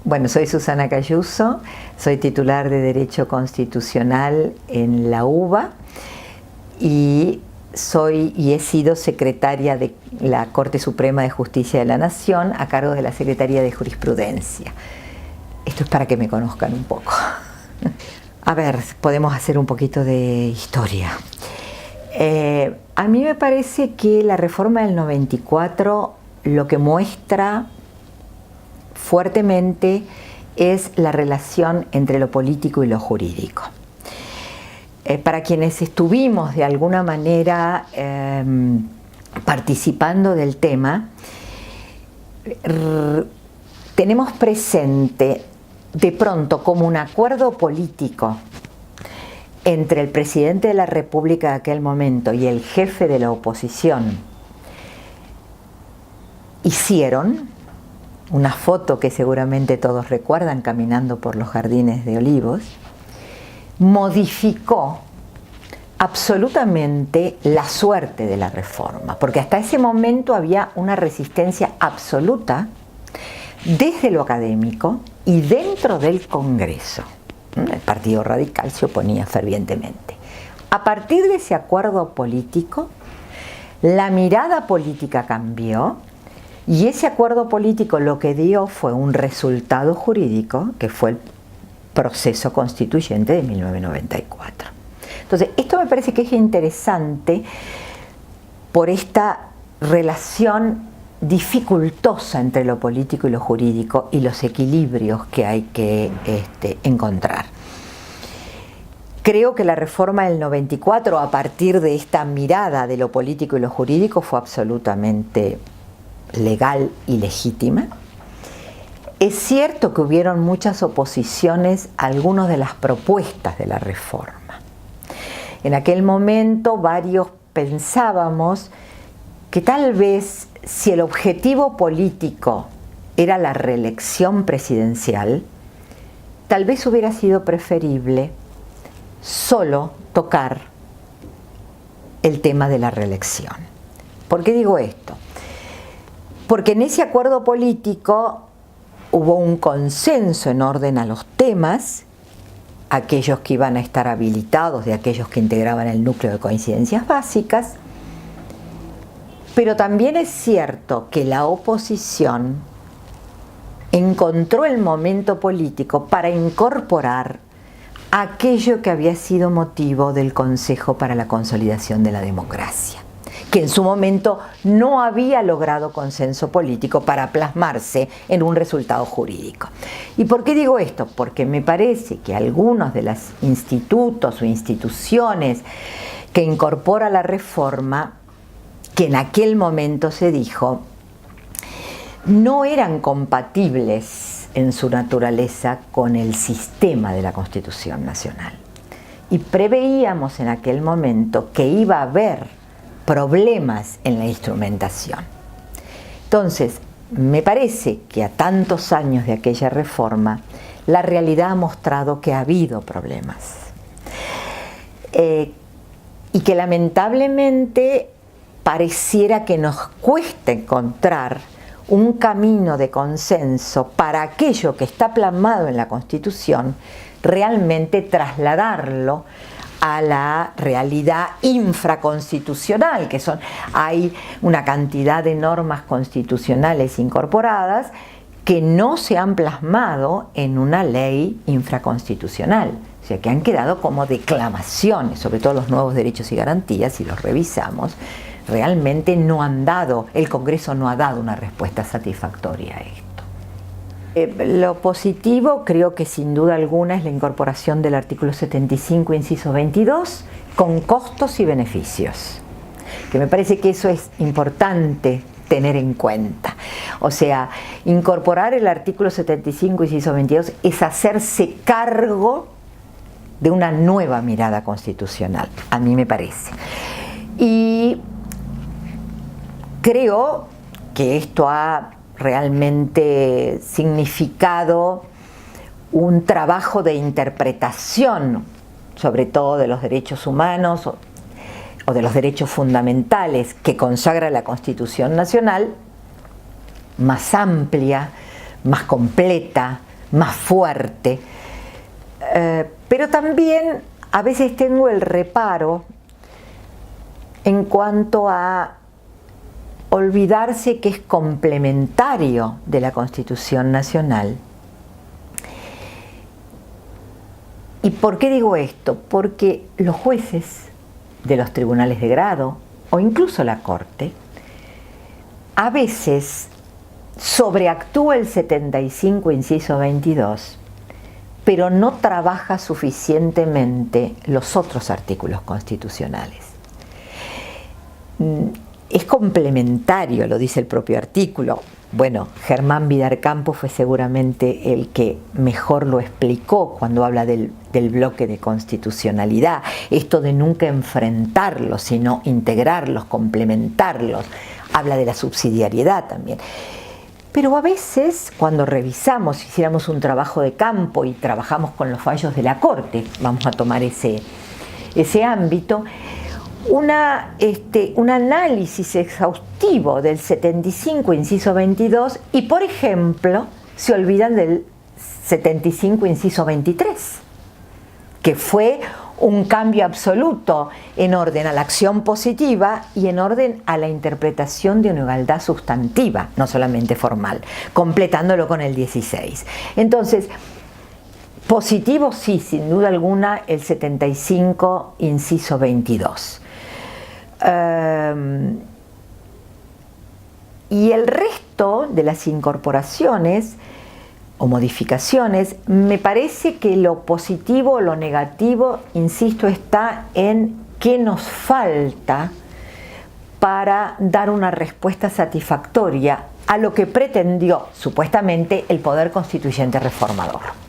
Bueno, soy Susana Cayuso, soy titular de Derecho Constitucional en la UBA y he sido secretaria de la Corte Suprema de Justicia de la Nación a cargo de la Secretaría de Jurisprudencia. Esto es para que me conozcan un poco. A ver, podemos hacer un poquito de historia. A mí me parece que la reforma del 94 lo que muestra fuertemente es la relación entre lo político y lo jurídico. Para quienes estuvimos de alguna manera participando del tema, tenemos presente de pronto como un acuerdo político entre el presidente de la República de aquel momento y el jefe de la oposición. Hicieron una foto que seguramente todos recuerdan caminando por los jardines de Olivos, modificó absolutamente la suerte de la reforma, porque hasta ese momento había una resistencia absoluta desde lo académico y dentro del Congreso. El Partido Radical se oponía fervientemente. A partir de ese acuerdo político, la mirada política cambió y ese acuerdo político lo que dio fue un resultado jurídico que fue el proceso constituyente de 1994. Entonces, esto me parece que es interesante por esta relación dificultosa entre lo político y lo jurídico y los equilibrios que hay que encontrar. Creo que la reforma del 94, a partir de esta mirada de lo político y lo jurídico, fue absolutamente legal y legítima. Es cierto que hubieron muchas oposiciones a algunas de las propuestas de la reforma. En aquel momento varios pensábamos que tal vez si el objetivo político era la reelección presidencial, tal vez hubiera sido preferible solo tocar el tema de la reelección. ¿Por qué digo esto? Porque en ese acuerdo político hubo un consenso en orden a los temas, aquellos que iban a estar habilitados, de aquellos que integraban el núcleo de coincidencias básicas, pero también es cierto que la oposición encontró el momento político para incorporar aquello que había sido motivo del Consejo para la Consolidación de la Democracia, que en su momento no había logrado consenso político para plasmarse en un resultado jurídico. ¿Y por qué digo esto? Porque me parece que algunos de los institutos o instituciones que incorpora la reforma, que en aquel momento se dijo, no eran compatibles en su naturaleza con el sistema de la Constitución Nacional. Y preveíamos en aquel momento que iba a haber problemas en la instrumentación. Entonces, me parece que a tantos años de aquella reforma, la realidad ha mostrado que ha habido problemas. Y que lamentablemente pareciera que nos cuesta encontrar un camino de consenso para aquello que está plasmado en la Constitución, realmente trasladarlo a la realidad infraconstitucional, que hay una cantidad de normas constitucionales incorporadas que no se han plasmado en una ley infraconstitucional, o sea, que han quedado como declamaciones, sobre todo los nuevos derechos y garantías, si los revisamos, realmente no han dado, el Congreso no ha dado una respuesta satisfactoria a esto. Lo positivo creo que sin duda alguna es la incorporación del artículo 75, inciso 22, con costos y beneficios, que me parece que eso es importante tener en cuenta. O sea, incorporar el artículo 75, inciso 22 es hacerse cargo de una nueva mirada constitucional, a mí me parece. Y creo que esto ha realmente significado un trabajo de interpretación, sobre todo de los derechos humanos o de los derechos fundamentales que consagra la Constitución Nacional, más amplia, más completa, más fuerte. Pero también a veces tengo el reparo en cuanto a olvidarse que es complementario de la Constitución Nacional. ¿Y por qué digo esto? Porque los jueces de los tribunales de grado o incluso la Corte a veces sobreactúa el 75 inciso 22, pero no trabaja suficientemente los otros artículos constitucionales. Es complementario, lo dice el propio artículo. Bueno, Germán Vidarcampo fue seguramente el que mejor lo explicó cuando habla del bloque de constitucionalidad, esto de nunca enfrentarlos, sino integrarlos, complementarlos. Habla de la subsidiariedad también. Pero a veces, cuando revisamos, hiciéramos un trabajo de campo y trabajamos con los fallos de la Corte, vamos a tomar ese ámbito, un análisis exhaustivo del 75 inciso 22 y, por ejemplo, se olvidan del 75 inciso 23, que fue un cambio absoluto en orden a la acción positiva y en orden a la interpretación de una igualdad sustantiva, no solamente formal, completándolo con el 16. Entonces, positivo sí, sin duda alguna, el 75 inciso 22. Y el resto de las incorporaciones o modificaciones, me parece que lo positivo o lo negativo, insisto, está en qué nos falta para dar una respuesta satisfactoria a lo que pretendió supuestamente el Poder Constituyente reformador.